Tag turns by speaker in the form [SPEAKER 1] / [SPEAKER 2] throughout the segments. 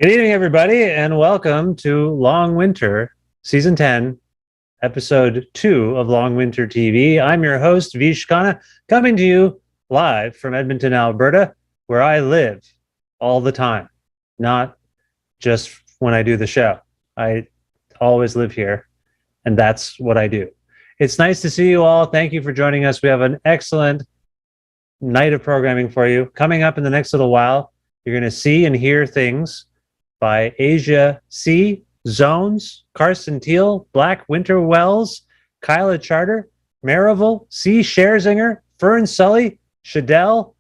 [SPEAKER 1] Good evening, everybody, and welcome to Long Winter, Season 10, Episode 2 of Long Winter TV. I'm your host, Shqdel, coming to you live from Edmonton, Alberta, where I live all the time, not just when I do the show. I always live here, and that's what I do. It's nice to see you all. Thank you for joining us. We have an excellent night of programming for you. Coming up in the next little while, you're going to see and hear things by Aysia Tse, Zones, Carson Teal, Blackwinterwells, Kyla Charter, Merival, Scherzinger, Fern Sully, Chadel,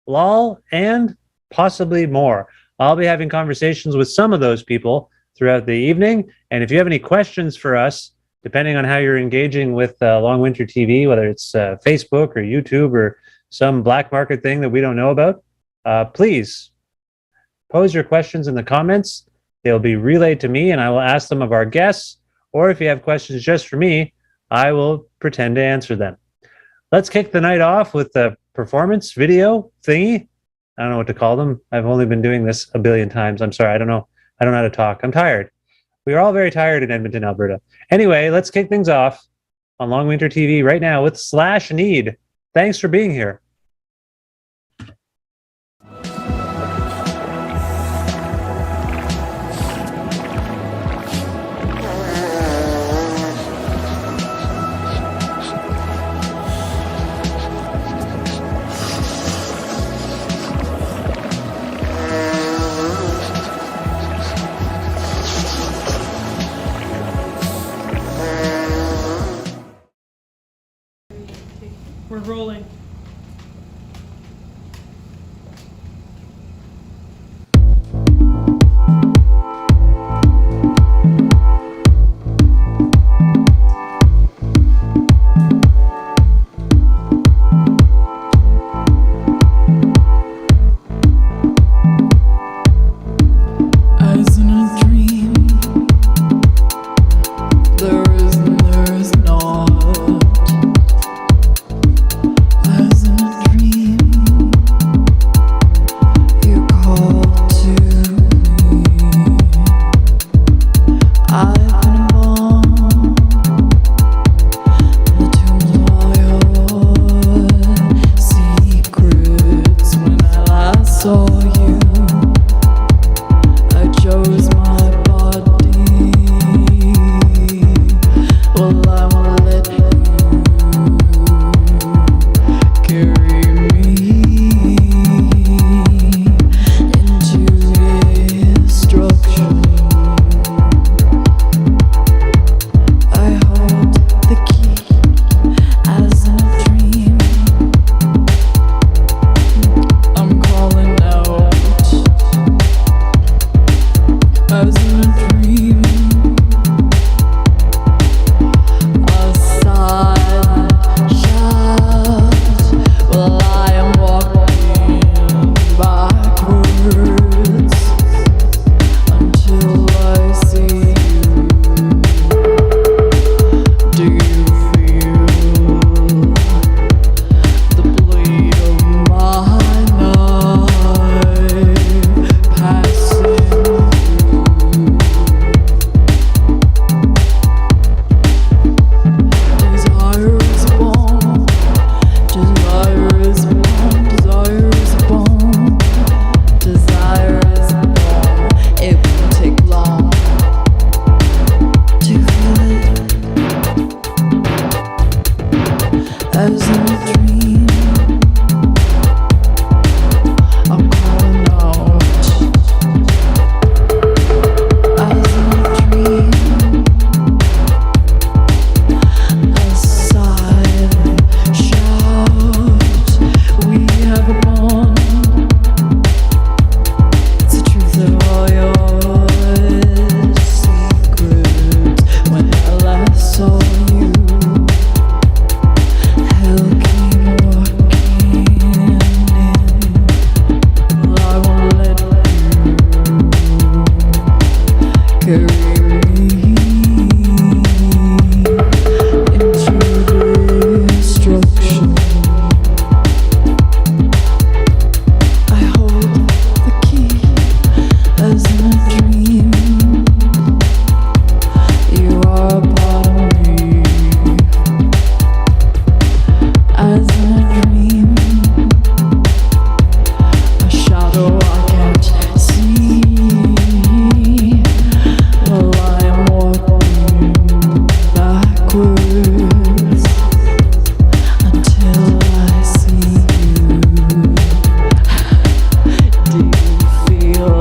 [SPEAKER 1] Lol, and possibly more. I'll be having conversations with some of those people throughout the evening. And if you have any questions for us, depending on how you're engaging with Long Winter TV, whether it's Facebook or YouTube or some black market thing that we don't know about, please pose your questions in the comments. They'll be relayed to me and I will ask them of our guests. Or if you have questions just for me, I will pretend to answer them. Let's kick the night off with the performance video thingy. I don't know what to call them. I've only been doing this a billion times. I'm sorry. I don't know how to talk. I'm tired. We are all very tired in Edmonton, Alberta. Anyway, let's kick things off on Long Winter TV right now with Slash Need. Thanks for being here.
[SPEAKER 2] We're rolling.
[SPEAKER 3] As in a dream, there is not. As in a dream, you call to me. I've been born in the tombs of all your secrets. When I last saw you, I chose my body. Well, I will let you carry me into destruction. I hold the key as in a dream. I'm calling out as in a dream. A silent shout. Well, I am walking backwards until I see you. Do you feel the blade of my knife passing through? Desire is born, desire is born, desire is born, desire is born. It won't take long to feel it as in a dream. I'm calling out as in a dream. A silent shout. We have a bond. It's the truth of all your secrets. When I last saw you, hell came as in a dream, a shadow I can't see, while I am walking backwards until I see you. Do you feel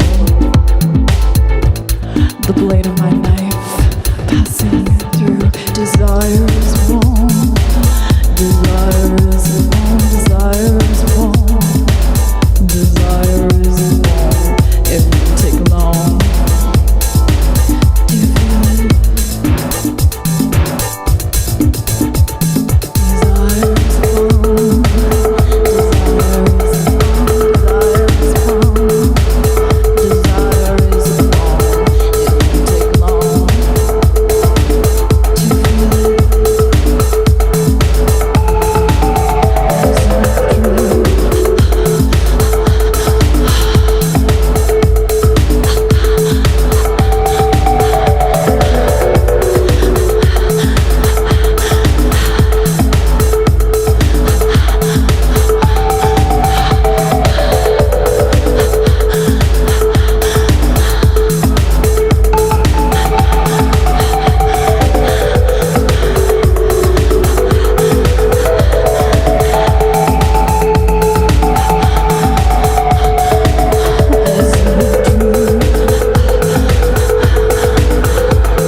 [SPEAKER 3] the blade of my knife passing through desire's womb? Desire is warm, desire is warm, desire is warm. It won't take long. Do you feel it? Desire is warm, desire is warm, desire is warm, desire is warm. It won't take long. Do you feel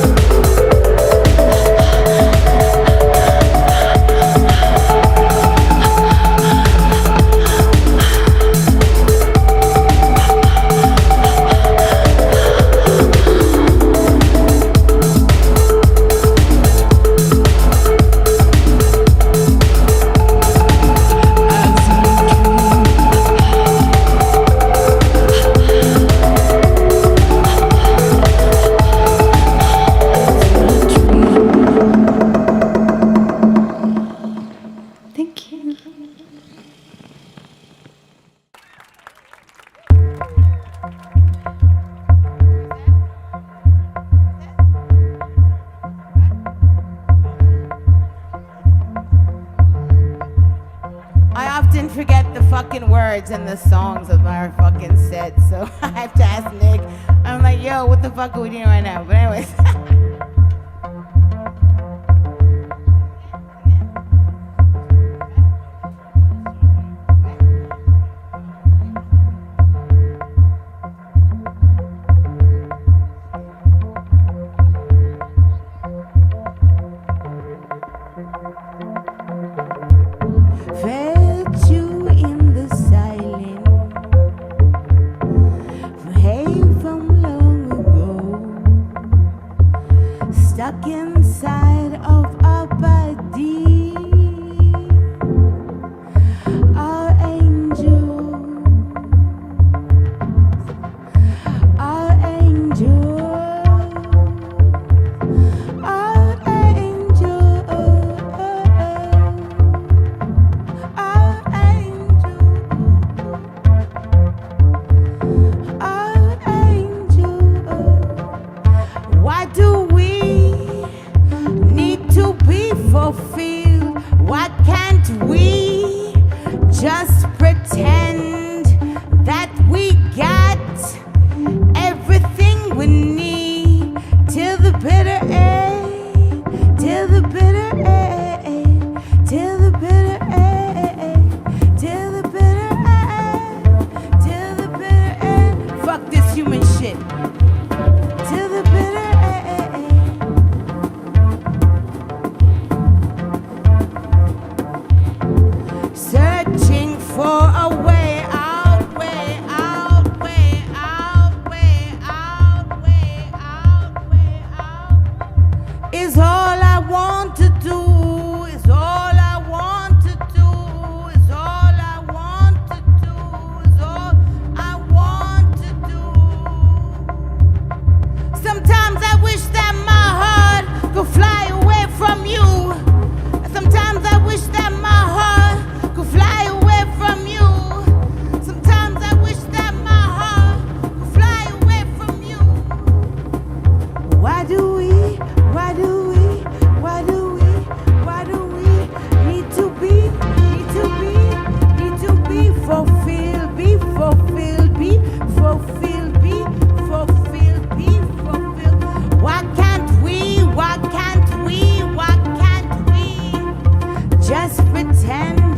[SPEAKER 3] it? Thank you.
[SPEAKER 2] I often forget the fucking words and the songs of our fucking set, so I have to ask Nick. I'm like, yo, what the fuck are we doing right now? But anyways. Felt you in the silence, hey, from long ago.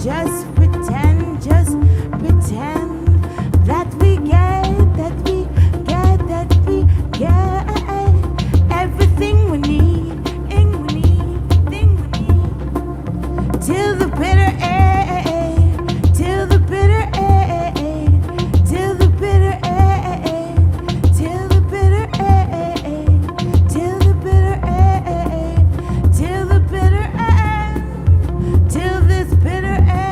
[SPEAKER 2] just pretend that we get everything we need, till the bitter end, till the bitter end, till the bitter end, till the bitter end, till the bitter end, till the bitter end, till this bitter end.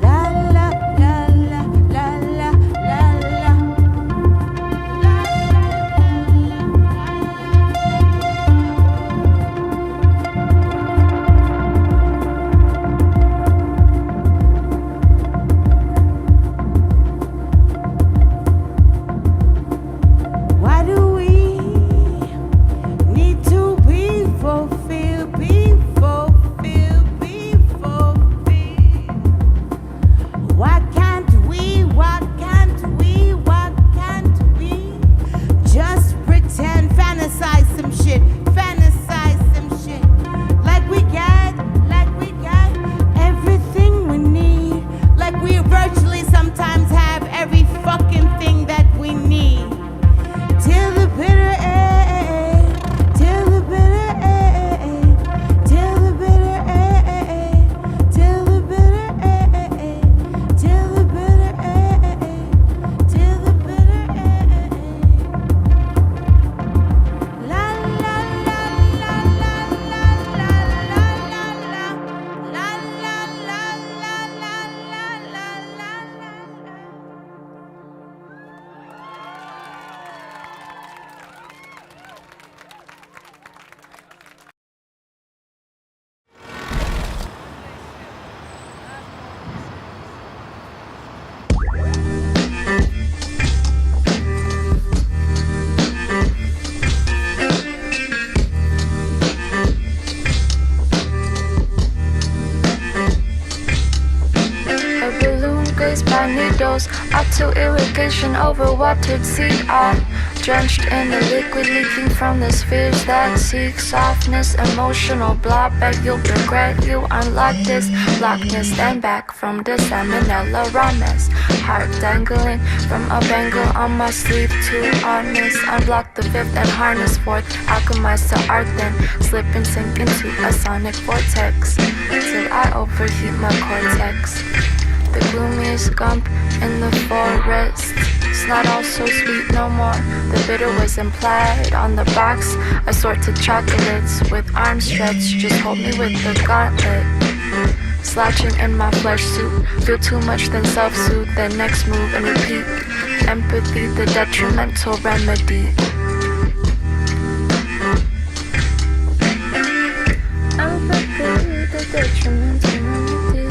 [SPEAKER 2] La la la la la la la la. Why do we need to be fulfilled, be fulfilled, be fulfilled? Why can't we just pretend, fantasize some shit, like we get everything we need, like we virtually sometimes have every fucking thing that we need. Till the bitter end, till the bitter end, till the bitter end, till the bitter end, till the bitter end, till the bitter end. La la la la la la la la la la la la la la la la.
[SPEAKER 4] A balloon grazed by needles, up to irrigation over watered seed. I'm drenched in the liquid leaking from the spheres that seek softness. Emotional blob back, you'll regret you unlock this blackness. Stand back from the salmonella rawness. Heart dangling from a bangle on my sleeve. Too honest, unblock the fifth and harness fourth. Alchemize to art, then slip and sink into a sonic vortex till I overheat my cortex. The gloomiest gump in the forest. It's not all so sweet no more. The bitter was implied on the box. Assorted chocolates with arms stretched. Just hold me with the gauntlet. Slouching in my flesh suit. Feel too much, then self-soothe. Then next move and repeat. Empathy, the detrimental remedy. Empathy, the detrimental remedy.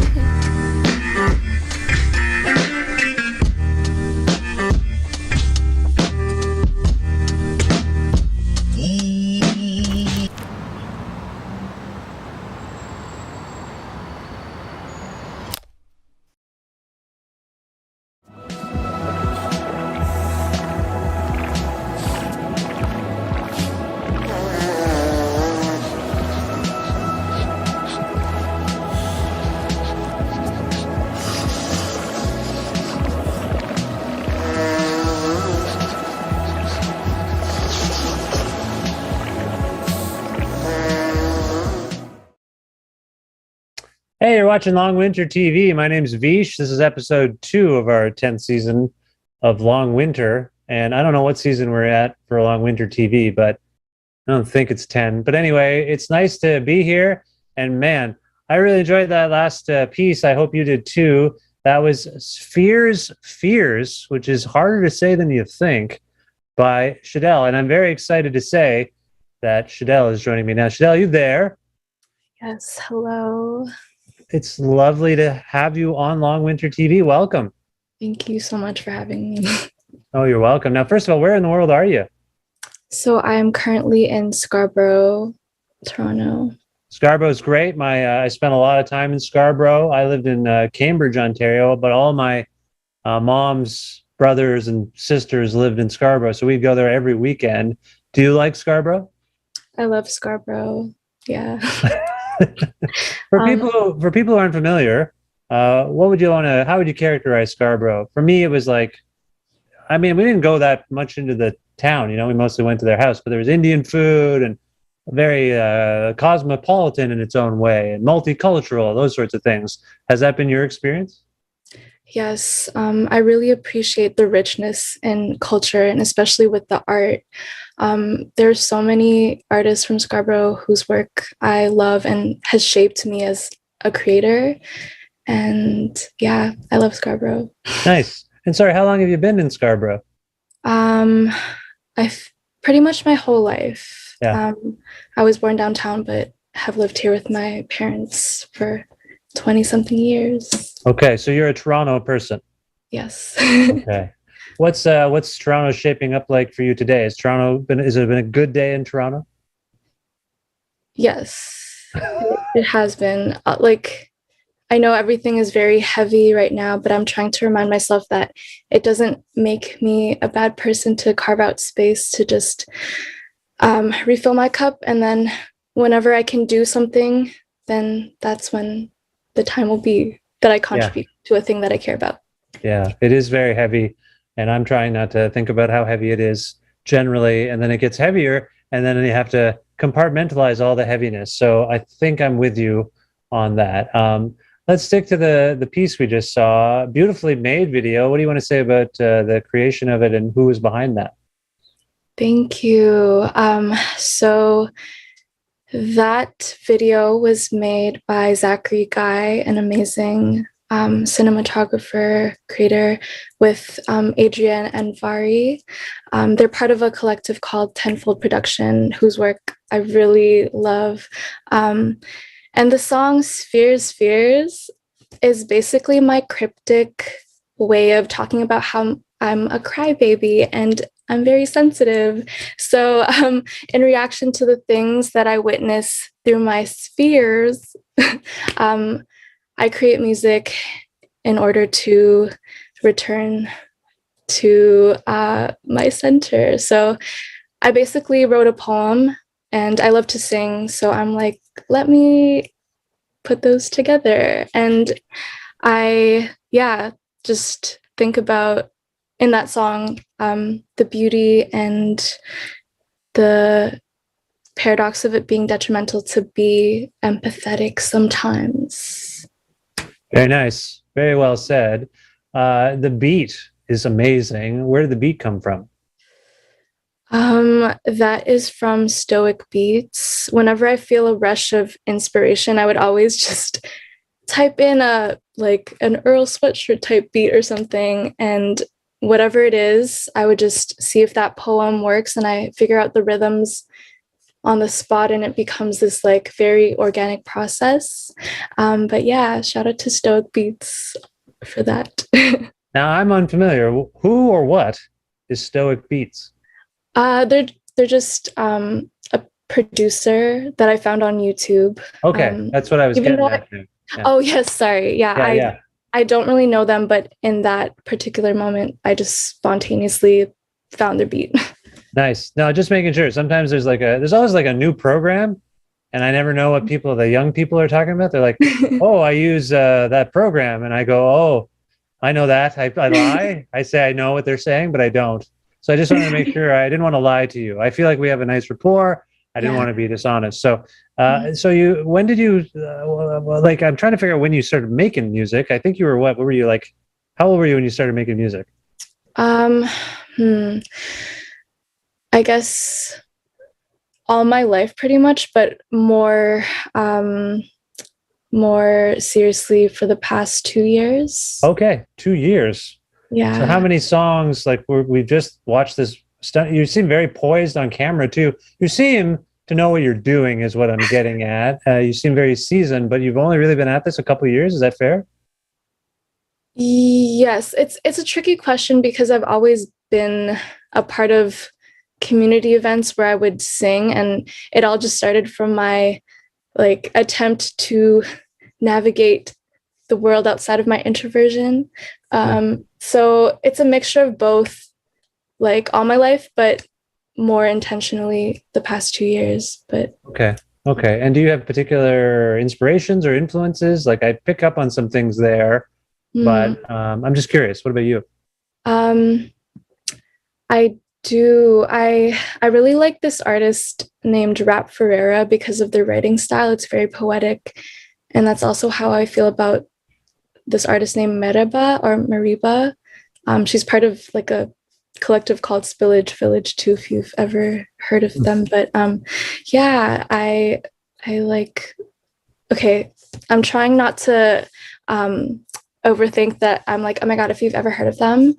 [SPEAKER 1] Hey, you're watching Long Winter TV. My name's Vish. This is episode 2 of our 10th season of Long Winter. And I don't know what season we're at for Long Winter TV, but I don't think it's 10. But anyway, it's nice to be here. And man, I really enjoyed that last piece. I hope you did too. That was Fears, which is harder to say than you think, by Chadel. And I'm very excited to say that Chadel is joining me now. Chadel, you there?
[SPEAKER 4] Yes, hello.
[SPEAKER 1] It's lovely to have you on Long Winter TV. Welcome.
[SPEAKER 4] Thank you so much for having me.
[SPEAKER 1] Oh, you're welcome. Now, first of all, where in the world are you?
[SPEAKER 4] So I'm currently in Scarborough, Toronto.
[SPEAKER 1] Scarborough's great. I spent a lot of time in Scarborough. I lived in Cambridge, Ontario, but all my mom's brothers and sisters lived in Scarborough, so we'd go there every weekend. Do you like Scarborough?
[SPEAKER 4] I love Scarborough. Yeah.
[SPEAKER 1] For people who aren't familiar, what would you want to? How would you characterize Scarborough? For me, it was like, I mean, we didn't go that much into the town. You know, we mostly went to their house, but there was Indian food and very cosmopolitan in its own way and multicultural, those sorts of things. Has that been your experience?
[SPEAKER 5] Yes, I really appreciate the richness in culture and especially with the art. There are so many artists from Scarborough whose work I love and has shaped me as a creator. And yeah, I love Scarborough.
[SPEAKER 1] Nice. And sorry, how long have you been in Scarborough?
[SPEAKER 5] I've pretty much my whole life.
[SPEAKER 1] Yeah.
[SPEAKER 5] I was born downtown, but have lived here with my parents for 20 something years.
[SPEAKER 1] Okay, so you're a Toronto person.
[SPEAKER 5] Yes.
[SPEAKER 1] Okay. What's Toronto shaping up like for you today? Has it been a good day in Toronto?
[SPEAKER 5] Yes, it has been. Like, I know everything is very heavy right now, but I'm trying to remind myself that it doesn't make me a bad person to carve out space to just refill my cup. And then whenever I can do something, then that's when the time will be that I contribute to a thing that I care about.
[SPEAKER 1] Yeah, it is very heavy. And I'm trying not to think about how heavy it is generally. And then it gets heavier. And then you have to compartmentalize all the heaviness. So I think I'm with you on that. Let's stick to the piece we just saw. Beautifully made video. What do you want to say about the creation of it and who was behind that?
[SPEAKER 5] Thank you. So that video was made by Zachary Guy, an amazing cinematographer, creator, with Adrienne and Vari. They're part of a collective called Tenfold Production, whose work I really love. And the song Spheres, Spheres is basically my cryptic way of talking about how I'm a crybaby and I'm very sensitive. So in reaction to the things that I witness through my spheres, I create music in order to return to my center. So I basically wrote a poem and I love to sing. So I'm like, let me put those together. And I, just think about in that song, the beauty and the paradox of it being detrimental to be empathetic sometimes.
[SPEAKER 1] Very nice. Very well said. The beat is amazing. Where did the beat come from?
[SPEAKER 5] That is from Stoic Beats. Whenever I feel a rush of inspiration, I would always just type in an Earl Sweatshirt type beat or something, and whatever it is, I would just see if that poem works, and I figure out the rhythms on the spot, and it becomes this very organic process. But yeah, shout out to Stoic Beats for that.
[SPEAKER 1] Now I'm unfamiliar. Who or what is Stoic Beats?
[SPEAKER 5] They're just a producer that I found on YouTube.
[SPEAKER 1] Okay, that's what I was getting at.
[SPEAKER 5] Yeah. Oh yes, sorry. Yeah, I don't really know them, but in that particular moment, I just spontaneously found their beat.
[SPEAKER 1] Nice. No, just making sure. Sometimes there's always a new program, and I never know what the young people are talking about. They're like, "Oh, I use that program," and I go, "Oh, I know that." I lie. I say I know what they're saying, but I don't. So I just wanted to make sure I didn't want to lie to you. I feel like we have a nice rapport. I didn't want to be dishonest. So, when did you, I'm trying to figure out when you started making music. I think you were what were you like? How old were you when you started making music?
[SPEAKER 5] I guess all my life pretty much, but more seriously for the past 2 years.
[SPEAKER 1] Okay. 2 years.
[SPEAKER 5] Yeah.
[SPEAKER 1] So how many songs, we've just watched this stunt? You seem very poised on camera too. You seem to know what you're doing is what I'm getting at. You seem very seasoned, but you've only really been at this a couple of years. Is that fair?
[SPEAKER 5] Yes, it's a tricky question because I've always been a part of community events where I would sing, and it all just started from my attempt to navigate the world outside of my introversion. So it's a mixture of both, all my life, but more intentionally the past 2 years. But
[SPEAKER 1] okay. Okay. And do you have particular inspirations or influences? Like I pick up on some things there,
[SPEAKER 5] Hmm.
[SPEAKER 1] but I'm just curious. What about you?
[SPEAKER 5] Um, I do. I really like this artist named Rap Ferreira because of their writing style. It's very poetic, and that's also how I feel about this artist named Meriva. She's part of like a collective called Spillage Village too, if you've ever heard of them. But yeah, I like. Okay, I'm trying not to overthink that. I'm like, oh my god, if you've ever heard of them,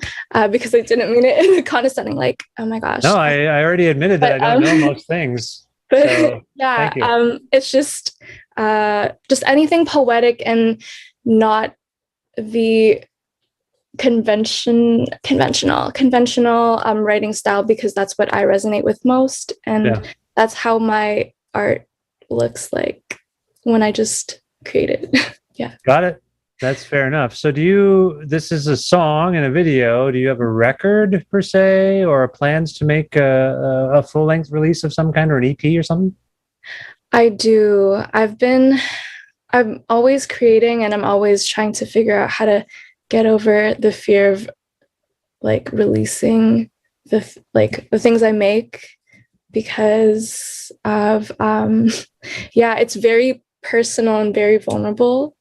[SPEAKER 5] because I didn't mean it in a condescending, like, oh my gosh.
[SPEAKER 1] No, I already admitted that I
[SPEAKER 5] But
[SPEAKER 1] don't know most things.
[SPEAKER 5] but
[SPEAKER 1] So
[SPEAKER 5] yeah,
[SPEAKER 1] thank you.
[SPEAKER 5] it's just anything poetic and not the conventional writing style, because that's what I resonate with most, and
[SPEAKER 1] Yeah.
[SPEAKER 5] that's how my art looks like when I just create it. Yeah.
[SPEAKER 1] Got it. That's fair enough. So this is a song and a video. Do you have a record per se or plans to make a full length release of some kind or an EP or something?
[SPEAKER 5] I do. I'm always creating, and I'm always trying to figure out how to get over the fear of like releasing the things I make, because of yeah, it's very personal and very vulnerable.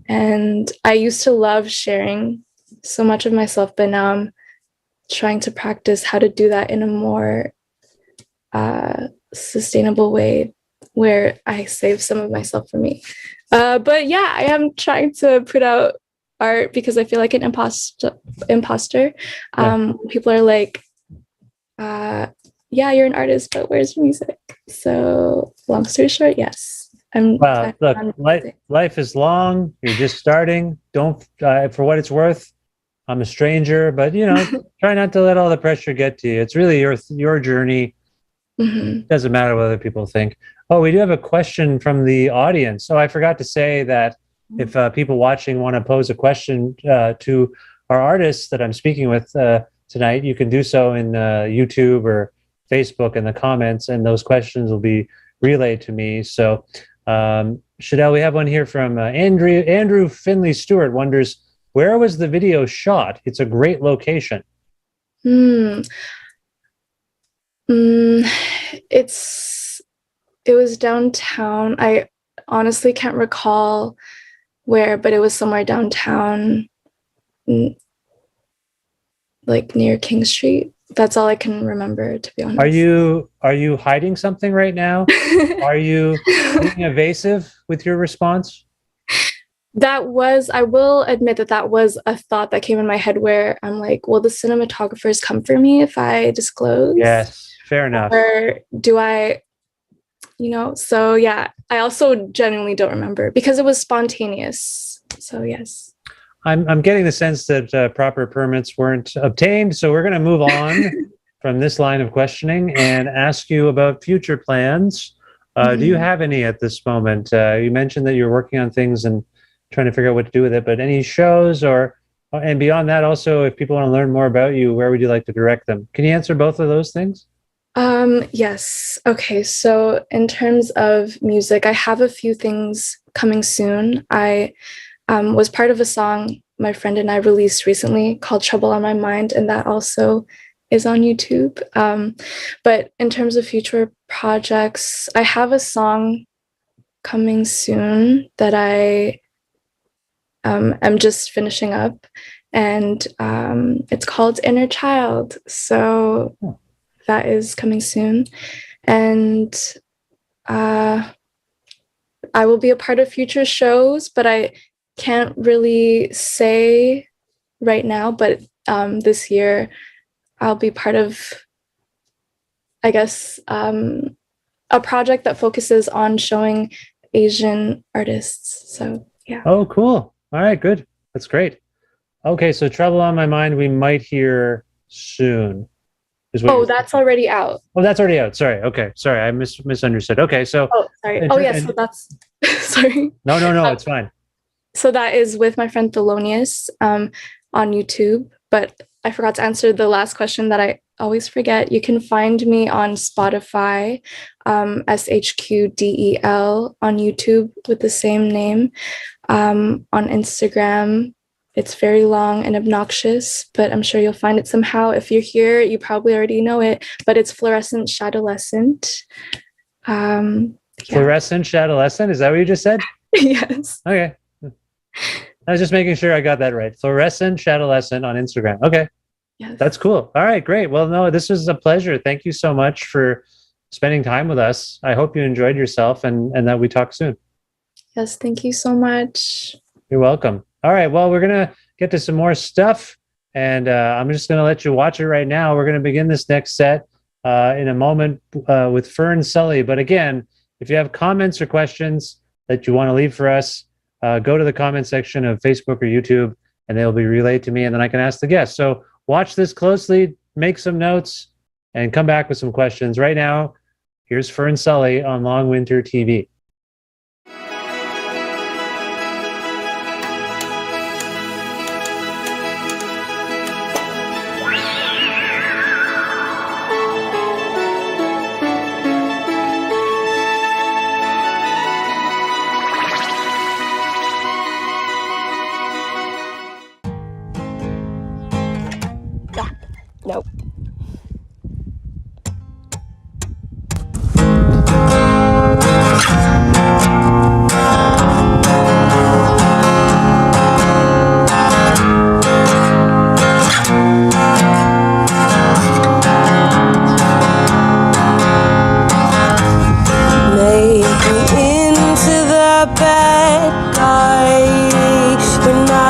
[SPEAKER 5] And I used to love sharing so much of myself, but now I'm trying to practice how to do that in a more sustainable way where I save some of myself for me. But yeah, I am trying to put out art because I feel like an imposter. People are like, yeah, you're an artist, but where's your music? So long story short, yes.
[SPEAKER 1] Well, look, life is long. You're just starting. Don't, for what it's worth, I'm a stranger, but try not to let all the pressure get to you. It's really your journey.
[SPEAKER 5] Mm-hmm.
[SPEAKER 1] Doesn't matter what other people think. Oh, we do have a question from the audience. So I forgot to say that if people watching want to pose a question to our artists that I'm speaking with tonight, you can do so in YouTube or Facebook in the comments, and those questions will be relayed to me. So, Chadel, we have one here from Andrew Finley Stewart wonders, where was the video shot? It's a great location.
[SPEAKER 5] It was downtown. I honestly can't recall where, but it was somewhere downtown, like near King Street. That's all I can remember, to be honest.
[SPEAKER 1] Are you hiding something right now? Are you being evasive with your response?
[SPEAKER 5] I will admit that was a thought that came in my head where I'm like, will the cinematographers come for me if I disclose?
[SPEAKER 1] Yes, fair enough.
[SPEAKER 5] Or do I, so yeah, I also genuinely don't remember because it was spontaneous. So yes.
[SPEAKER 1] I'm getting the sense that proper permits weren't obtained, so we're going to move on from this line of questioning and ask you about future plans. Do you have any at this moment? You mentioned that you're working on things and trying to figure out what to do with it, but any shows and beyond that, also, if people want to learn more about you, where would you like to direct them? Can you answer both of those things?
[SPEAKER 5] Yes. Okay. So in terms of music, I have a few things coming soon. I was part of a song my friend and I released recently called Trouble on My Mind, and that also is on YouTube. But in terms of future projects, I have a song coming soon that I am just finishing up, and it's called Inner Child. So that is coming soon. And I will be a part of future shows, but I can't really say right now, but this year I'll be part of, I guess, a project that focuses on showing Asian artists. So yeah.
[SPEAKER 1] Oh, cool. All right, good. That's great. Okay, so Trouble on My Mind, we might hear soon.
[SPEAKER 5] That's already out.
[SPEAKER 1] Oh, that's already out. Sorry. Okay. Sorry, I misunderstood. Okay, so.
[SPEAKER 5] Oh, sorry. Yes. So that's. Sorry.
[SPEAKER 1] No. It's fine.
[SPEAKER 5] So that is with my friend Thelonious on YouTube. But I forgot to answer the last question that always forget. You can find me on Spotify, SHQDEL, on YouTube with the same name, on Instagram. It's very long and obnoxious, but I'm sure you'll find it somehow. If you're here, you probably already know it, but it's Fluorescent Shadolescent.
[SPEAKER 1] Fluorescent Shadolescent? Is that what you just said?
[SPEAKER 5] Yes.
[SPEAKER 1] Okay. I was just making sure I got that right. Fluorescent Shadolescent on Instagram. Okay.
[SPEAKER 5] Yes.
[SPEAKER 1] That's cool. All right, great. Well, no, this was a pleasure. Thank you so much for spending time with us. I hope you enjoyed yourself and that we talk soon.
[SPEAKER 5] Yes, thank you so much.
[SPEAKER 1] You're welcome. All right, well, we're going to get to some more stuff, and I'm just going to let you watch it right now. We're going to begin this next set in a moment with Fern Sully. But again, if you have comments or questions that you want to leave for us, go to the comment section of Facebook or YouTube, and they'll be relayed to me, and then I can ask the guests. So watch this closely, make some notes, and come back with some questions. Right now, here's Fern Sully on Long Winter TV.
[SPEAKER 6] Nope.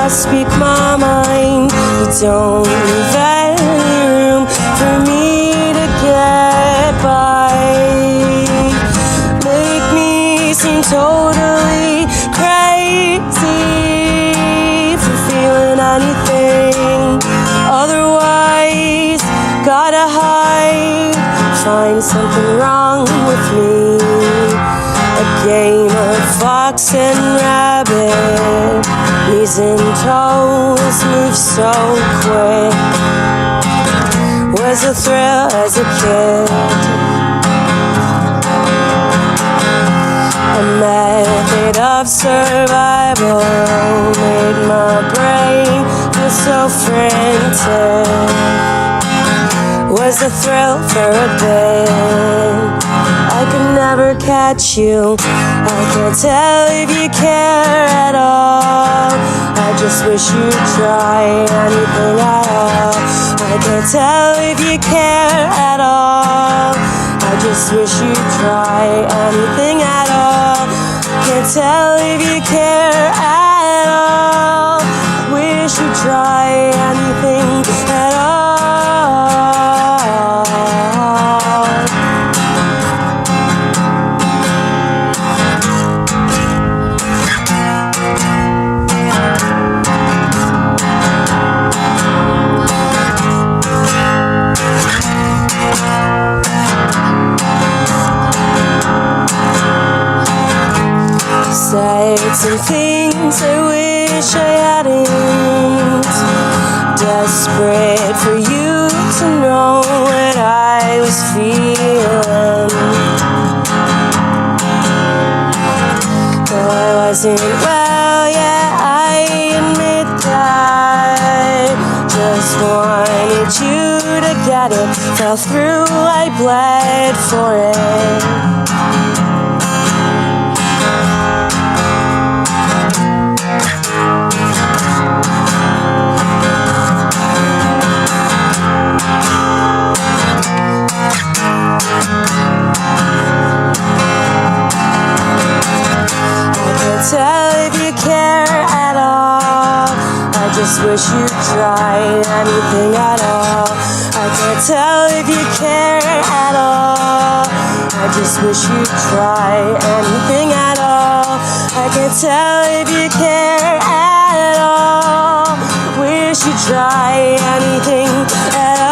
[SPEAKER 6] Speak my mind, you don't leave any room for me to get by. Make me seem totally crazy for feeling anything. Otherwise, gotta hide, find something wrong with me. A game of fox and rabbit, knees and toes move so quick. Was a thrill as a kid, a method of survival made my brain feel so frantic. Was a thrill for a bit. I could never catch you, I can't tell if you care at all. I just wish you'd try anything at all. I can't tell if you care at all. I just wish you'd try anything at all. Can't tell if you care at all. Wish you'd try anything at all. Said some things I wish I hadn't. Desperate for you to know what I was feeling. Though I wasn't well, yeah, I admit that. Just wanted you to get it. Fell through, I bled for it. Tell if you care at all. I just wish you'd try anything at all. I can't tell if you care at all. I just wish you'd try anything at all. I can't tell if you care at all. Wish you'd try anything at all.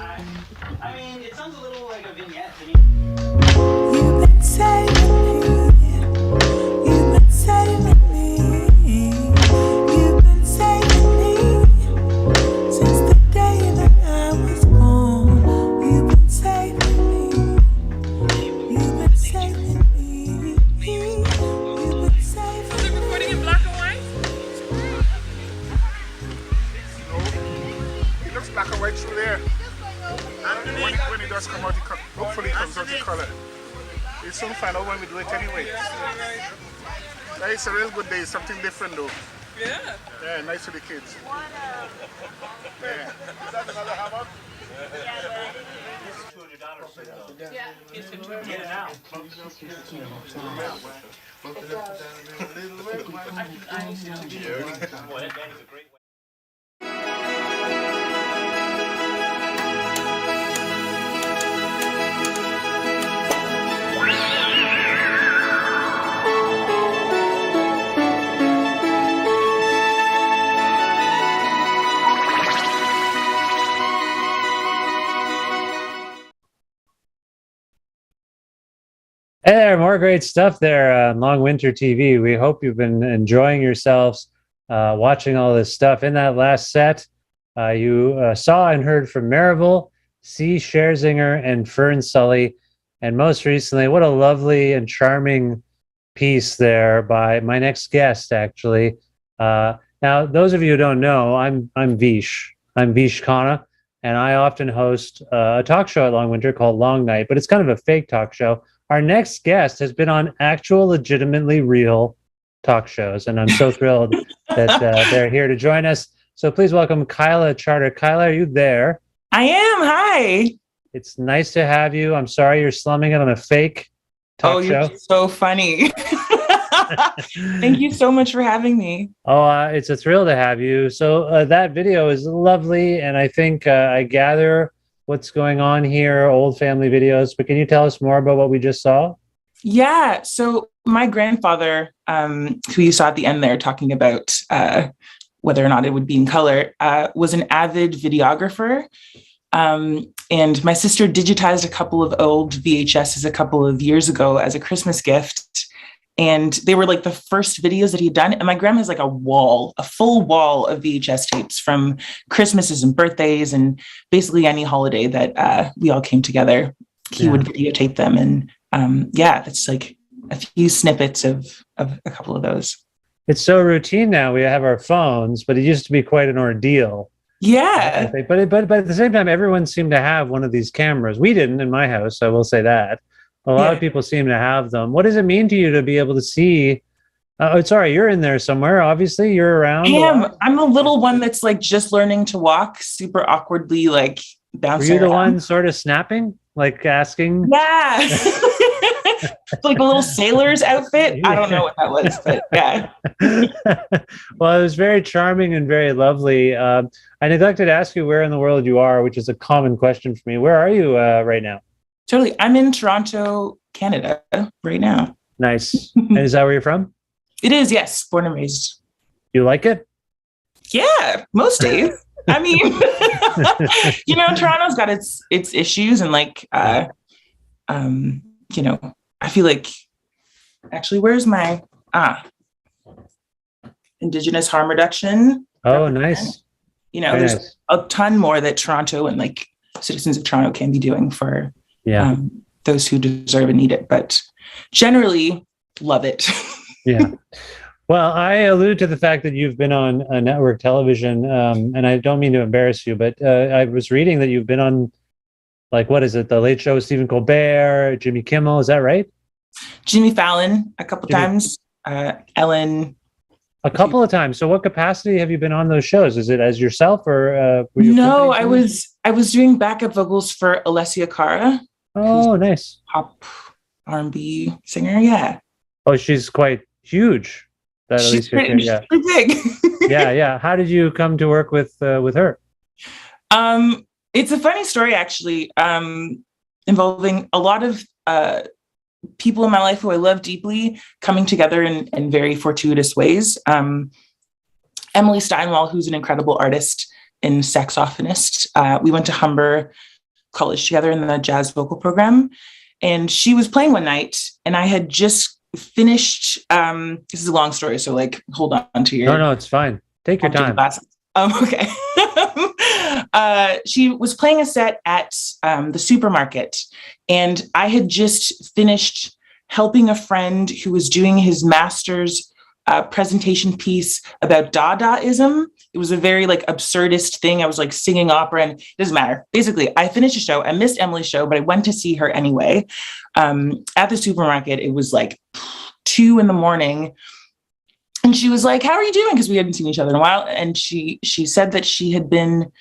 [SPEAKER 7] I mean, it sounds a little like a vignette to me.
[SPEAKER 2] You've been saving me. You've been saving me. You've been saving me since the day that I was born. You've been saving me. You've been saving me. You've been saving me.
[SPEAKER 8] Was it recording in black and white?
[SPEAKER 9] It looks black and white through there. When it does come out, hopefully it comes out in color. We'll soon find out when we do it anyway. It's a real good day, something different though.
[SPEAKER 8] Yeah.
[SPEAKER 9] Yeah, nice for the kids. Yeah. Is that another hammock?
[SPEAKER 1] Hey there, more great stuff there on Long Winter TV. We hope you've been enjoying yourselves watching all this stuff. In that last set, you saw and heard from Merival, Scherzinger, and Fern Sully. And most recently, what a lovely and charming piece there by my next guest, actually. Now, those of you who don't know, I'm Vish. I'm Vish Khanna, and I often host a talk show at Long Winter called Long Night, but it's kind of a fake talk show. Our next guest has been on actual, legitimately real talk shows, and I'm so thrilled that they're here to join us. So please welcome Kyla Charter. Kyla, are you there?
[SPEAKER 10] I am. Hi.
[SPEAKER 1] It's nice to have you. I'm sorry you're slumming it on a fake talk show.
[SPEAKER 10] You're so funny. Thank you so much for having me.
[SPEAKER 1] Oh, it's a thrill to have you. So that video is lovely, and I think I gather what's going on here, old family videos, but can you tell us more about what we just saw?
[SPEAKER 10] Yeah. So my grandfather, who you saw at the end there talking about whether or not it would be in color, was an avid videographer. And my sister digitized a couple of old VHSs a couple of years ago as a Christmas gift. And they were like the first videos that he'd done. And my grandma has like a full wall of VHS tapes from Christmases and birthdays and basically any holiday that we all came together. He would videotape them. And that's like a few snippets of a couple of those.
[SPEAKER 1] It's so routine now. We have our phones, but it used to be quite an ordeal.
[SPEAKER 10] Yeah.
[SPEAKER 1] But at the same time, everyone seemed to have one of these cameras. We didn't in my house, I will say that. A lot of people seem to have them. What does it mean to you to be able to see? Sorry, you're in there somewhere. Obviously, you're around.
[SPEAKER 10] I'm a little one that's like just learning to walk, super awkwardly, like bouncing.
[SPEAKER 1] Were you the
[SPEAKER 10] around.
[SPEAKER 1] one sort of snapping, like asking?
[SPEAKER 10] Yeah. Like a little sailor's outfit. I don't know what that was, but yeah.
[SPEAKER 1] Well, it was very charming and very lovely. I neglected to ask you where in the world you are, which is a common question for me. Where are you right now?
[SPEAKER 10] Totally. I'm in Toronto, Canada right now.
[SPEAKER 1] Nice. And is that where you're from?
[SPEAKER 10] It is, yes. Born and raised.
[SPEAKER 1] You like it?
[SPEAKER 10] Yeah, most days. I mean, Toronto's got its issues and like, I feel like, actually, where's my, Indigenous harm reduction?
[SPEAKER 1] Oh, nice.
[SPEAKER 10] There's a ton more that Toronto and like citizens of Toronto can be doing for those who deserve and need it, but generally love it.
[SPEAKER 1] Yeah. Well, I allude to the fact that you've been on a network television, and I don't mean to embarrass you, but I was reading that you've been on, like, what is it? The Late Show with Stephen Colbert, Jimmy Kimmel. Is that right?
[SPEAKER 10] Jimmy Fallon a couple times, Ellen.
[SPEAKER 1] A couple of times. So what capacity have you been on those shows? Is it as yourself or?
[SPEAKER 10] No, I was doing backup vocals for Aysia Tse.
[SPEAKER 1] Oh, nice.
[SPEAKER 10] Pop R&B singer. Yeah.
[SPEAKER 1] Oh, she's quite huge.
[SPEAKER 10] She's pretty big.
[SPEAKER 1] Yeah. How did you come to work with her?
[SPEAKER 10] It's a funny story, actually, involving a lot of people in my life who I love deeply coming together in very fortuitous ways. Emily Steinwall, who's an incredible artist, in saxophonist. We went to Humber College together in the jazz vocal program, and she was playing one night, and I had just finished. This is a long story, so like hold on to your.
[SPEAKER 1] No, it's fine. Take your time.
[SPEAKER 10] Okay. She was playing a set at the supermarket, and I had just finished helping a friend who was doing his master's presentation piece about Dadaism. It was a very like absurdist thing. I was like singing opera, and it doesn't matter. Basically, I finished the show. I missed Emily's show, but I went to see her anyway. At the supermarket, it was like 2 a.m. And she was like, "How are you doing?" Because we hadn't seen each other in a while. And she said that she had been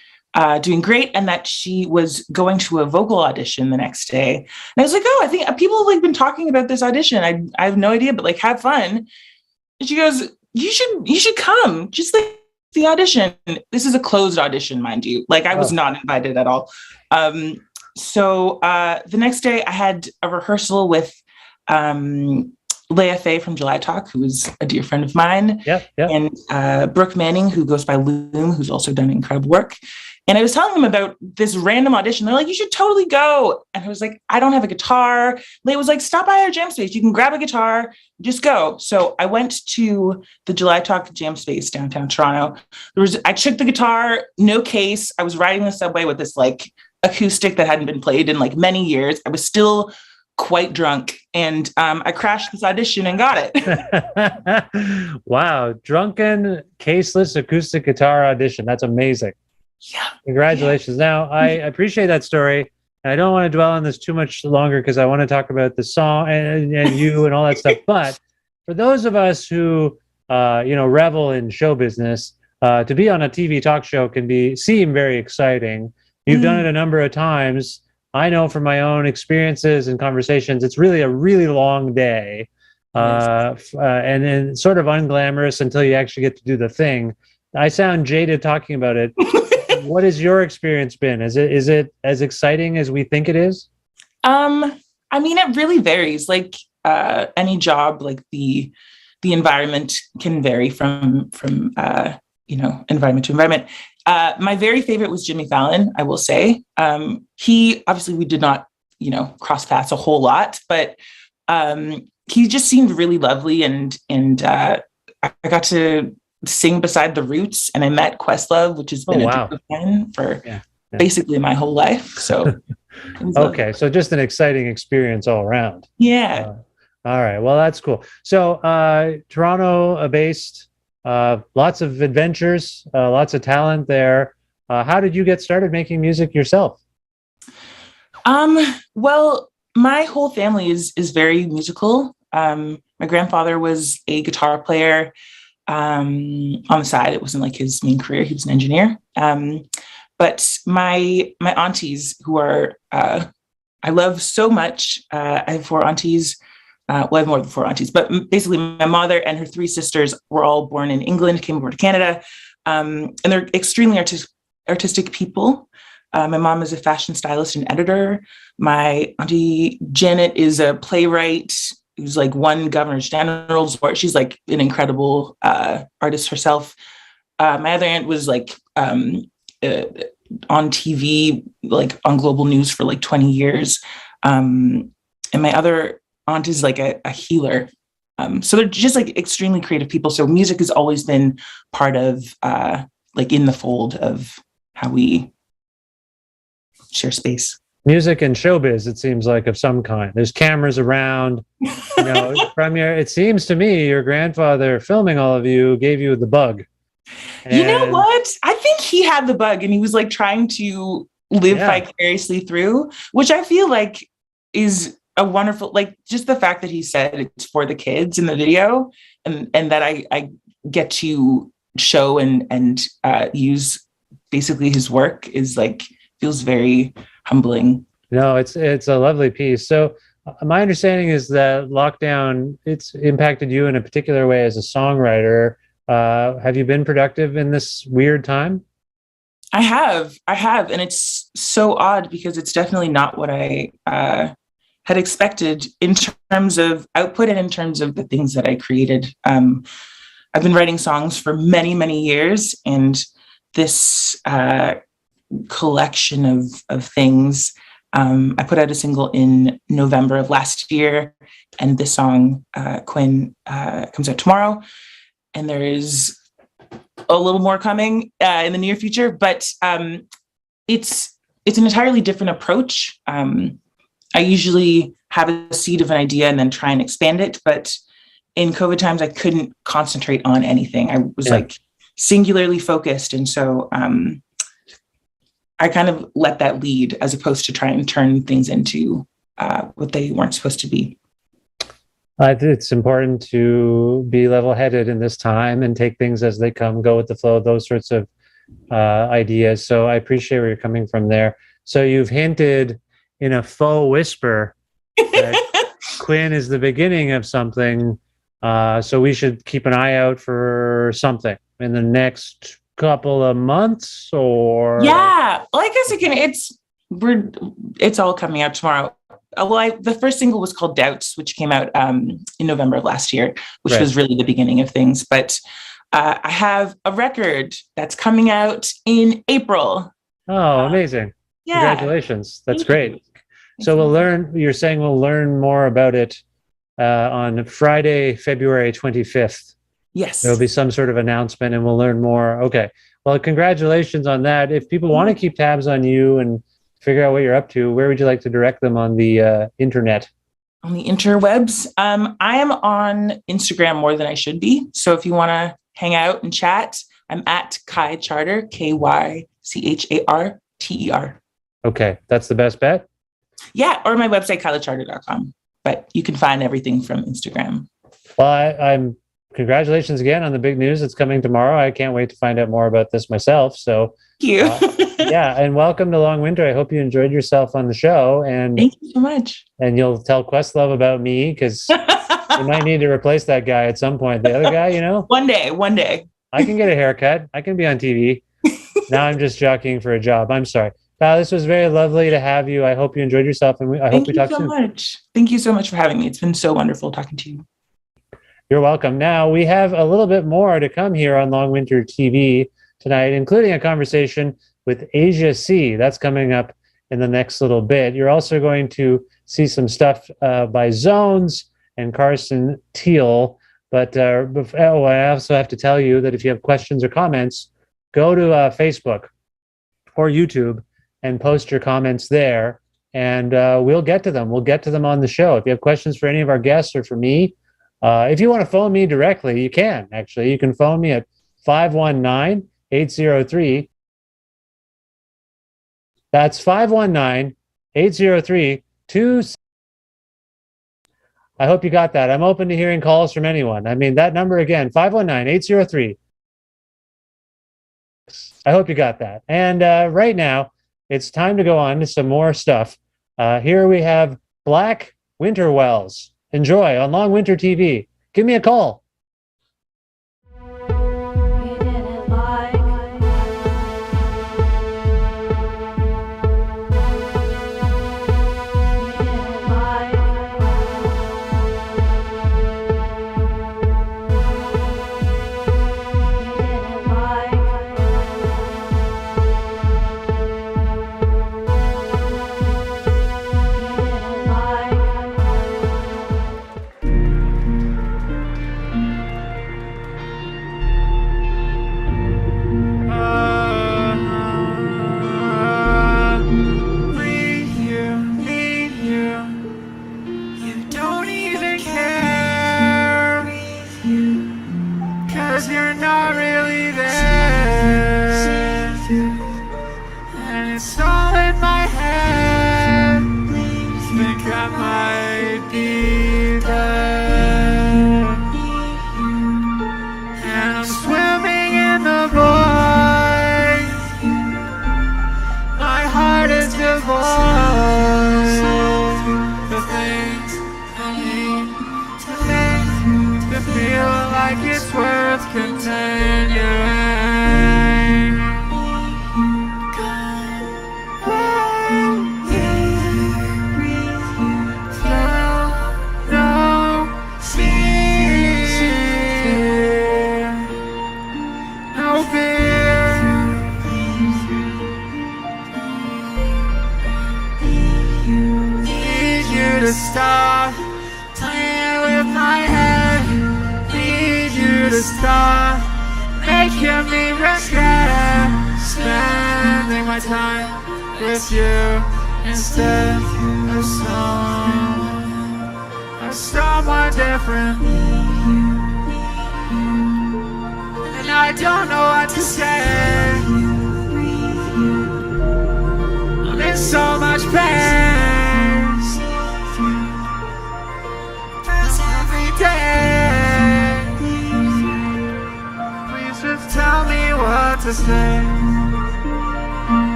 [SPEAKER 10] doing great, and that she was going to a vocal audition the next day. And I was like, "Oh, I think people have like been talking about this audition. I have no idea, but like have fun." And she goes, You should come. Just like the audition. This is a closed audition, mind you. Like I was not invited at all. So the next day I had a rehearsal with Leah Faye from July Talk, who is a dear friend of mine. And Brooke Manning, who goes by Loom, who's also done incredible work. And I was telling them about this random audition. They're like, "You should totally go." And I was like, "I don't have a guitar." Leah was like, "Stop by our jam space. You can grab a guitar, just go." So I went to the July Talk jam space downtown Toronto. I took the guitar, no case. I was riding the subway with this like acoustic that hadn't been played in like many years. I was still quite drunk, and I crashed this audition and got
[SPEAKER 1] it. Wow. Drunken, caseless acoustic guitar audition. That's amazing.
[SPEAKER 10] Yeah.
[SPEAKER 1] Congratulations.
[SPEAKER 10] Yeah.
[SPEAKER 1] Now, I appreciate that story. And I don't want to dwell on this too much longer because I want to talk about the song and you and all that stuff. But for those of us who, revel in show business, to be on a TV talk show can seem very exciting. You've done it a number of times. I know from my own experiences and conversations, it's really a really long day and then sort of unglamorous until you actually get to do the thing. I sound jaded talking about it. What has your experience been? Is it as exciting as we think it is?
[SPEAKER 10] I mean, it really varies. Like any job, like the environment can vary from environment to environment. My very favorite was Jimmy Fallon, I will say. He obviously we did not, cross paths a whole lot, but he just seemed really lovely, and I got to sing beside the Roots, and I met Questlove, which has been a dear friend for basically my whole life. So
[SPEAKER 1] okay, so just an exciting experience all around.
[SPEAKER 10] Yeah.
[SPEAKER 1] All right, well, that's cool. So Toronto based, lots of adventures, lots of talent there. How did you get started making music yourself?
[SPEAKER 10] Well, my whole family is very musical. My grandfather was a guitar player. On the side, it wasn't like his main career. He was an engineer. But my aunties, who are I love so much. I have 4 aunties. I have more than 4 aunties, but basically my mother and her 3 sisters were all born in England, came over to Canada, and they're extremely artistic people. My mom is a fashion stylist and editor. My auntie Janet is a playwright who's like won Governor General's Award. She's like an incredible artist herself. My other aunt was like on TV, like on global news for like 20 years. And my other aunt is like a healer. So they're just like extremely creative people. So music has always been part of like in the fold of how we share space.
[SPEAKER 1] Music and showbiz, it seems like, of some kind. There's cameras around. It seems to me your grandfather filming all of you gave you the bug. And
[SPEAKER 10] you know what? I think he had the bug, and he was like trying to live vicariously through, which I feel like is a wonderful, like just the fact that he said it's for the kids in the video, and that I get to show and use basically his work is like feels very humbling.
[SPEAKER 1] No, it's a lovely piece. So my understanding is that lockdown, it's impacted you in a particular way as a songwriter. Have you been productive in this weird time?
[SPEAKER 10] I have. And it's so odd because it's definitely not what I had expected in terms of output and in terms of the things that I created. I've been writing songs for many, many years, and this collection of things. I put out a single in November of last year, and this song, Quinn, comes out tomorrow. And there is a little more coming in the near future, but it's an entirely different approach. I usually have a seed of an idea and then try and expand it, but in COVID times, I couldn't concentrate on anything. I was like singularly focused. And so I kind of let that lead as opposed to try and turn things into what they weren't supposed to be.
[SPEAKER 1] It's important to be level-headed in this time and take things as they come, go with the flow, those sorts of ideas. So I appreciate where you're coming from there. So you've hinted in a faux whisper that Quinn is the beginning of something. So we should keep an eye out for something in the next couple of months, or
[SPEAKER 10] yeah, well, I guess it's all coming out tomorrow. Well, the first single was called Doubts, which came out in November of last year, which was really the beginning of things. But I have a record that's coming out in April.
[SPEAKER 1] Oh, amazing.
[SPEAKER 10] Yeah.
[SPEAKER 1] Congratulations. That's great. So you're saying we'll learn more about it on Friday, February 25th.
[SPEAKER 10] Yes.
[SPEAKER 1] There'll be some sort of announcement and we'll learn more. Okay. Well, congratulations on that. If people want to keep tabs on you and figure out what you're up to, where would you like to direct them on the internet?
[SPEAKER 10] On the interwebs? I am on Instagram more than I should be. So if you want to hang out and chat, I'm at Kyla Charter, Kycharter.
[SPEAKER 1] Okay. That's the best bet?
[SPEAKER 10] Yeah. Or my website, kylacharter.com. But you can find everything from Instagram.
[SPEAKER 1] Well, I'm congratulations again on the big news that's coming tomorrow. I can't wait to find out more about this myself. So
[SPEAKER 10] thank you.
[SPEAKER 1] Yeah, and welcome to Long Winter. I hope you enjoyed yourself on the show. And
[SPEAKER 10] thank you so much.
[SPEAKER 1] And you'll tell Questlove about me, because we might need to replace that guy at some point. The other guy,
[SPEAKER 10] One day.
[SPEAKER 1] I can get a haircut. I can be on TV. Now I'm just jockeying for a job. I'm sorry. Kyla, this was very lovely to have you. I hope you enjoyed yourself, and I hope we talk soon.
[SPEAKER 10] Much. Thank you so much for having me. It's been so wonderful talking to you.
[SPEAKER 1] You're welcome. Now, we have a little bit more to come here on Long Winter TV tonight, including a conversation with Aysia Tse. That's coming up in the next little bit. You're also going to see some stuff by Zones and Carson Teal. But I also have to tell you that if you have questions or comments, go to Facebook or YouTube and post your comments there, and we'll get to them. We'll get to them on the show. If you have questions for any of our guests or for me, if you want to phone me directly, you can. Actually, you can phone me at 519-803. That's 519-803-2. I hope you got that. I'm open to hearing calls from anyone. I mean, that number again, 519-803. I hope you got that. And right now, it's time to go on to some more stuff. Here we have Blackwinterwells. Enjoy on Long Winter TV. Give me a call.
[SPEAKER 11] start making me regret spending my time with you instead of someone different. And I don't know what to say. I'm in so much pain. Every day. Please just tell me what to say.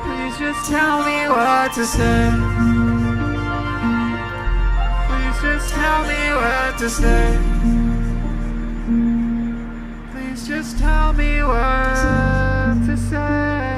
[SPEAKER 11] Please just tell me what to say. Please just tell me what to say. Please just tell me what to say.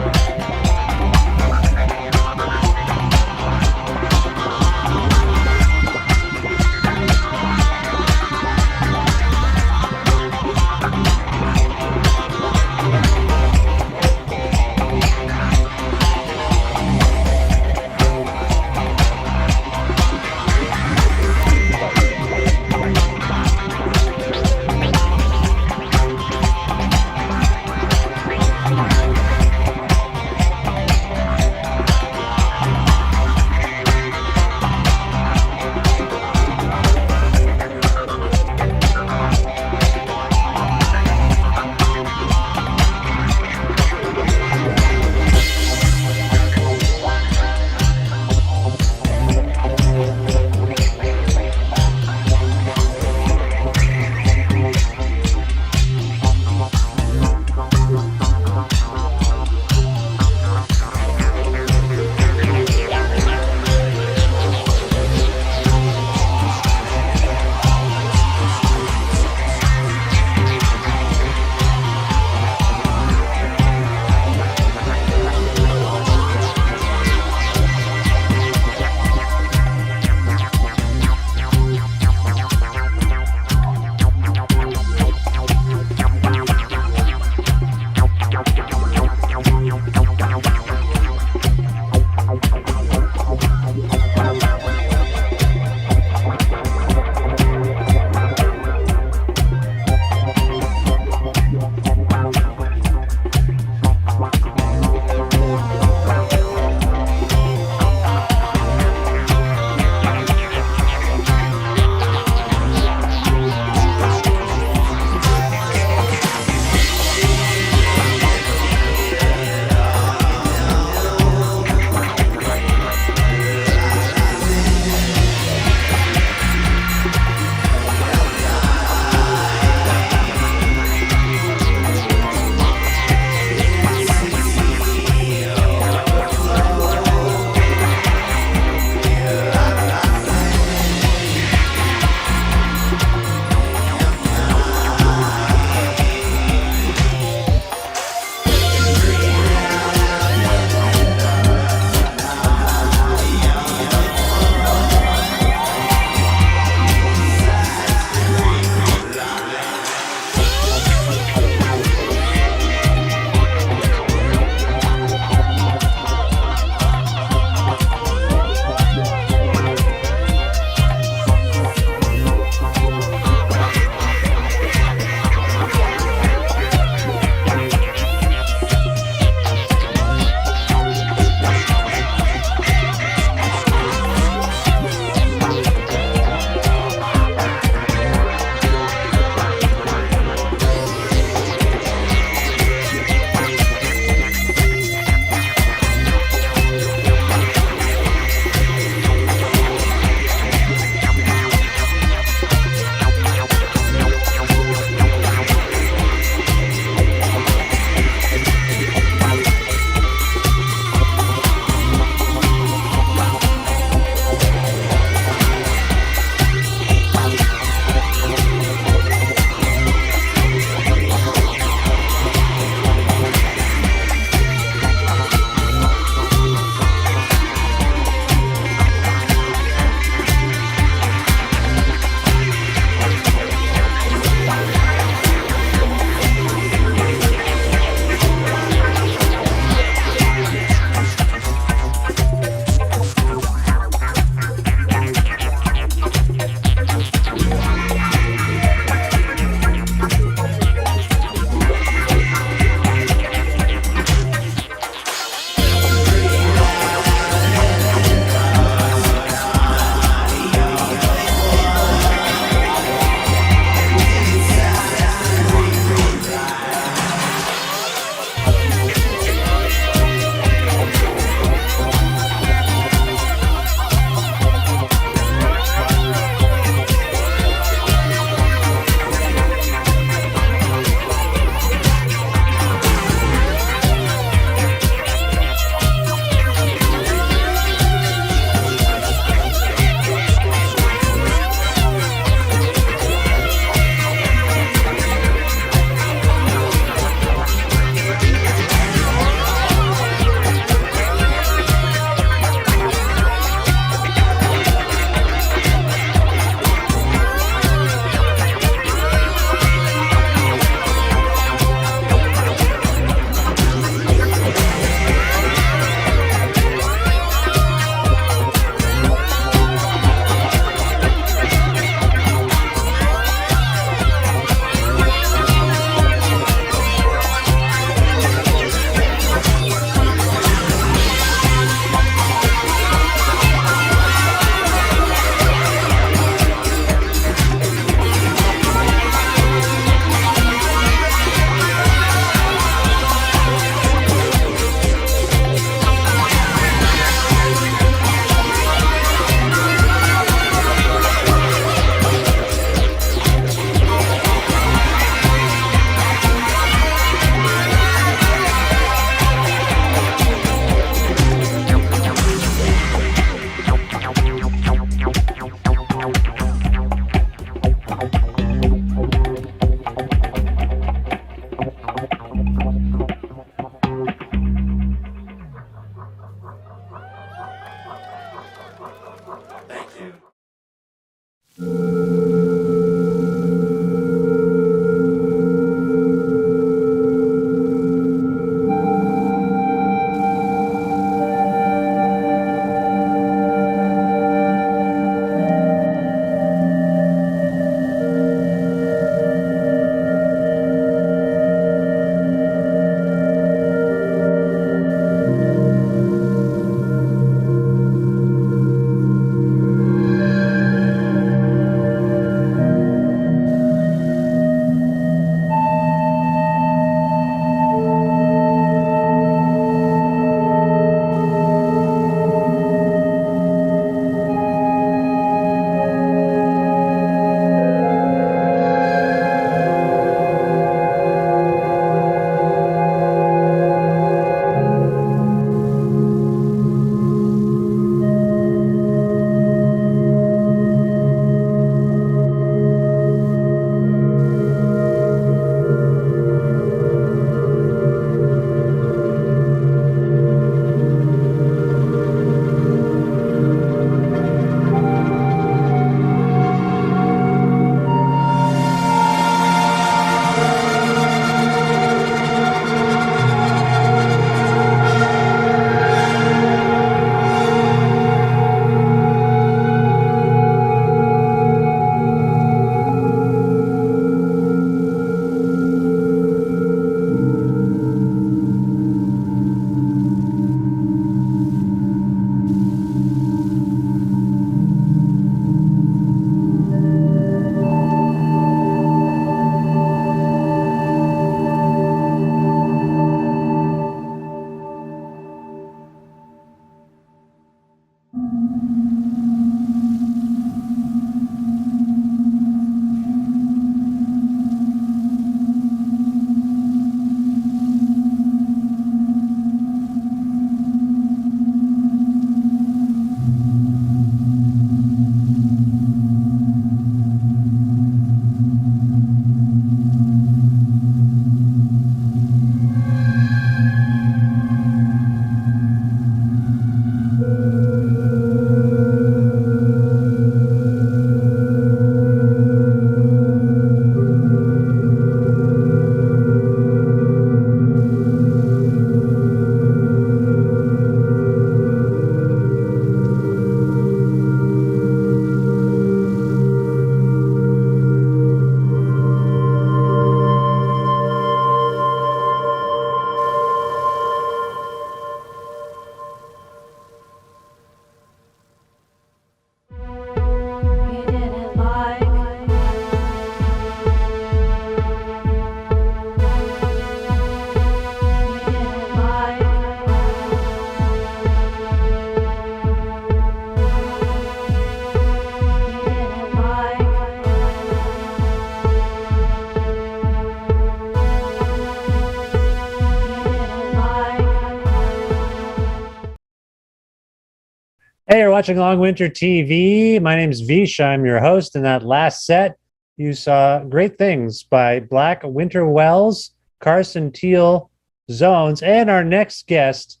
[SPEAKER 1] Hey, you're watching Long Winter TV. My name's Vish. I'm your host. In that last set, you saw Great Things by Blackwinterwells, Carson Teal, Zones, and our next guest,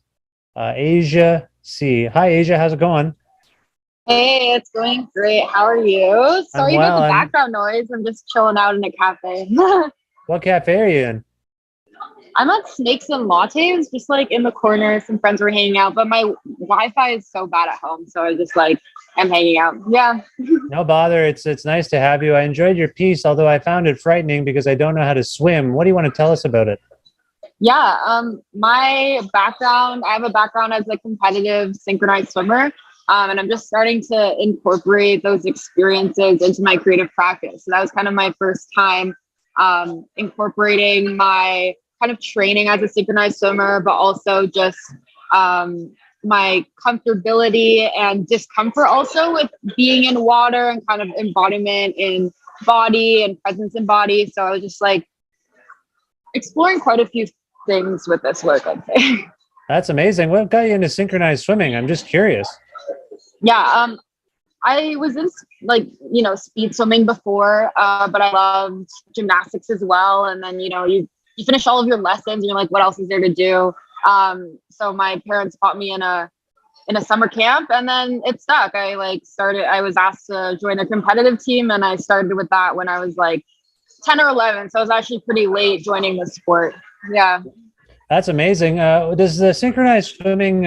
[SPEAKER 1] Aysia Tse. Hi, Aysia. How's it going?
[SPEAKER 12] Hey, it's going great. How are you? Sorry
[SPEAKER 1] well.
[SPEAKER 12] about the background noise. I'm just chilling out in a cafe.
[SPEAKER 1] What cafe are you in?
[SPEAKER 12] I'm at Snakes and Lattes, just like in the corner. Some friends were hanging out, but my Wi-Fi is so bad at home, so I just like am hanging out. Yeah.
[SPEAKER 1] No bother. It's nice to have you. I enjoyed your piece, although I found it frightening because I don't know how to swim. What do you want to tell us about it?
[SPEAKER 12] Yeah. My background, I have a background as a competitive synchronized swimmer. And I'm just starting to incorporate those experiences into my creative practice. So that was kind of my first time incorporating my kind of training as a synchronized swimmer, but also just my comfortability and discomfort also with being in water and kind of embodiment in body and presence in body. So I was just like exploring quite a few things with this work, I'd say.
[SPEAKER 1] That's amazing. What got you into synchronized swimming? I'm just curious.
[SPEAKER 12] Yeah, I was in speed swimming before, but I loved gymnastics as well. And then, you finish all of your lessons and you're like, what else is there to do? So my parents brought me in a summer camp, and then it stuck. I was asked to join a competitive team, and I started with that when I was like 10 or 11. So I was actually pretty late joining the sport. Yeah.
[SPEAKER 1] That's amazing. Does the synchronized swimming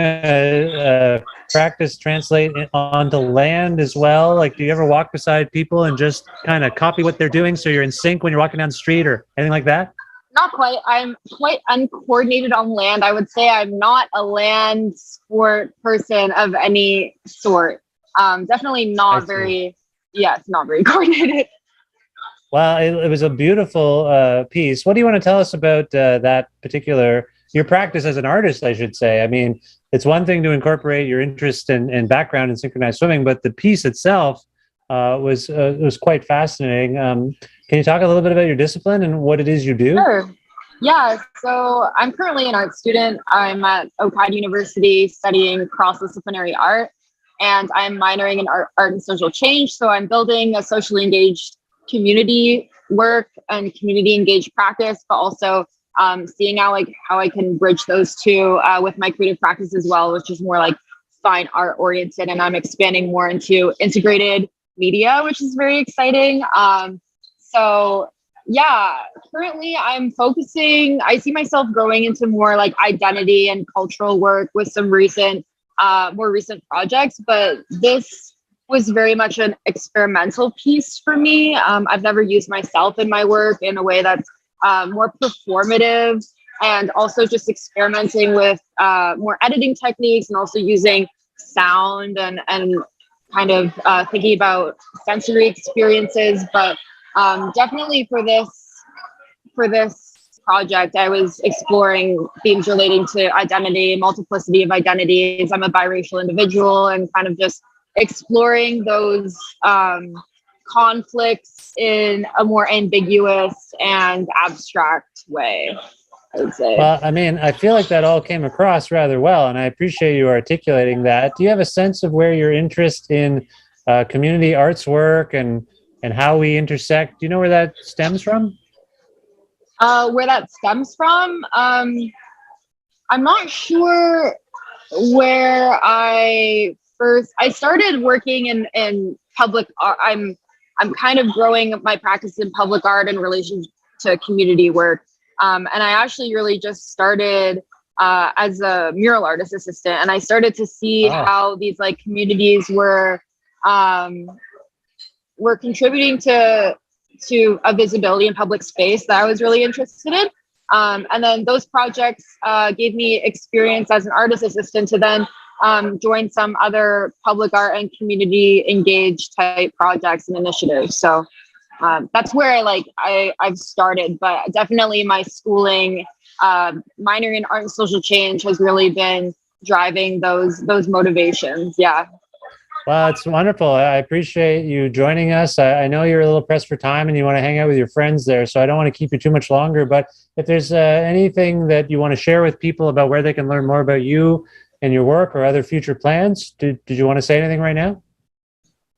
[SPEAKER 1] practice translate onto land as well? Like, do you ever walk beside people and just kind of copy what they're doing so you're in sync when you're walking down the street or anything like that?
[SPEAKER 12] Not quite. I'm quite uncoordinated on land. I would say I'm not a land sport person of any sort. Definitely not very, it's not very coordinated.
[SPEAKER 1] Well, it was a beautiful piece. What do you want to tell us about that particular, your practice as an artist, I should say? I mean, it's one thing to incorporate your interest and background in synchronized swimming, but the piece itself was quite fascinating. Can you talk a little bit about your discipline and what it is you do?
[SPEAKER 12] Sure. Yeah, so I'm currently an art student. I'm at OCAD University studying cross-disciplinary art, and I'm minoring in art and social change. So I'm building a socially engaged community work and community engaged practice, but also seeing how I can bridge those two with my creative practice as well, which is more like fine art oriented. And I'm expanding more into integrated media, which is very exciting. So yeah, currently I'm focusing, I see myself growing into more like identity and cultural work with some more recent projects, but this was very much an experimental piece for me. I've never used myself in my work in a way that's more performative, and also just experimenting with more editing techniques, and also using sound and kind of thinking about sensory experiences. But definitely for this project, I was exploring themes relating to identity, multiplicity of identities. I'm a biracial individual, and kind of just exploring those conflicts in a more ambiguous and abstract way, I would say.
[SPEAKER 1] Well, I mean, I feel like that all came across rather well, and I appreciate you articulating that. Do you have a sense of where your interest in community arts work and how we intersect? Do you know where that stems from?
[SPEAKER 12] Where that stems from? I'm not sure where I started working in public art. I'm kind of growing my practice in public art in relation to community work. And I actually really just started as a mural artist assistant, and I started to see how these like communities were contributing to a visibility in public space that I was really interested in. And then those projects gave me experience as an artist assistant to then join some other public art and community engaged type projects and initiatives. So that's where I've started, but definitely my schooling, minor in art and social change has really been driving those motivations. Yeah.
[SPEAKER 1] Well, it's wonderful. I appreciate you joining us. I know you're a little pressed for time and you want to hang out with your friends there, so I don't want to keep you too much longer. But if there's anything that you want to share with people about where they can learn more about you and your work or other future plans. Did you want to say anything right now?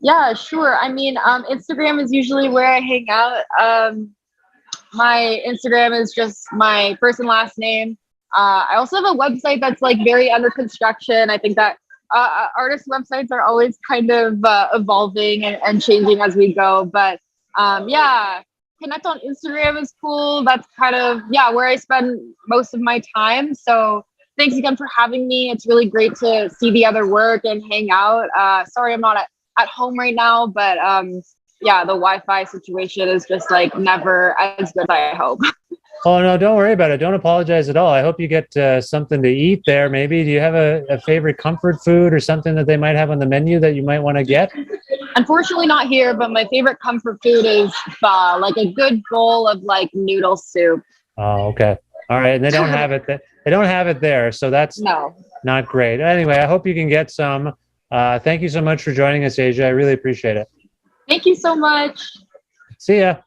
[SPEAKER 12] Yeah, sure. I mean, Instagram is usually where I hang out. My Instagram is just my first and last name. I also have a website that's like very under construction. I think that artist websites are always kind of evolving and changing as we go. But yeah, connect on Instagram is cool. That's kind of, yeah, where I spend most of my time. So thanks again for having me. It's really great to see the other work and hang out. Sorry, I'm not at home right now, but yeah, the Wi-Fi situation is just like never as good as I hope.
[SPEAKER 1] Oh, no, don't worry about it. Don't apologize at all. I hope you get something to eat there. Maybe do you have a favorite comfort food or something that they might have on the menu that you might want to get?
[SPEAKER 12] Unfortunately not here, but my favorite comfort food is pho, like a good bowl of like noodle soup.
[SPEAKER 1] Oh, okay. All right. And they don't have it. They don't have it there. So that's not great. Anyway, I hope you can get some. Thank you so much for joining us, Aysia. I really appreciate it.
[SPEAKER 12] Thank you so much.
[SPEAKER 1] See ya.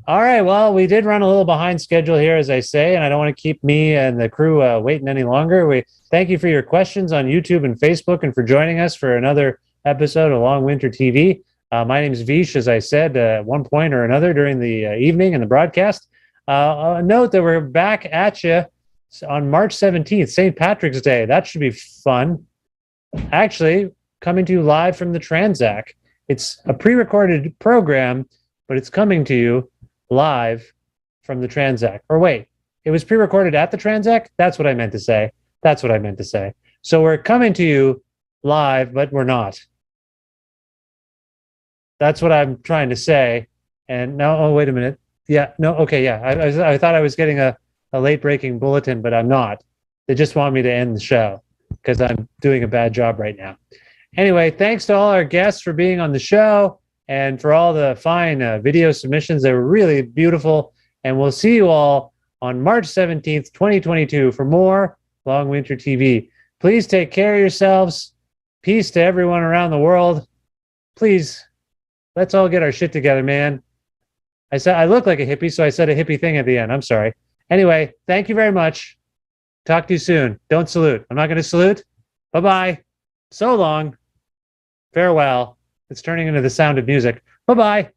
[SPEAKER 1] All right. Well, we did run a little behind schedule here, as I say, and I don't want to keep me and the crew waiting any longer. We thank you for your questions on YouTube and Facebook and for joining us for another episode of Long Winter TV. My name is Vish, as I said, at one point or another during the evening and the broadcast. Note that we're back at you on March 17th, St. Patrick's Day. That should be fun. Actually, coming to you live from the Transac. It's a pre-recorded program, but it's coming to you live from the Transac. Or wait, it was pre-recorded at the Transac? That's what I meant to say. That's what I meant to say. So we're coming to you live, but we're not. That's what I'm trying to say. And now, oh, wait a minute. Yeah, no, okay, yeah. I thought I was getting a late-breaking bulletin, but I'm not. They just want me to end the show because I'm doing a bad job right now. Anyway, thanks to all our guests for being on the show and for all the fine video submissions. They were really beautiful. And we'll see you all on March 17th, 2022 for more Long Winter TV. Please take care of yourselves. Peace to everyone around the world. Please, let's all get our shit together, man. I said I look like a hippie, so I said a hippie thing at the end. I'm sorry. Anyway, thank you very much. Talk to you soon. Don't salute. I'm not going to salute. Bye-bye. So long. Farewell. It's turning into the sound of music. Bye-bye.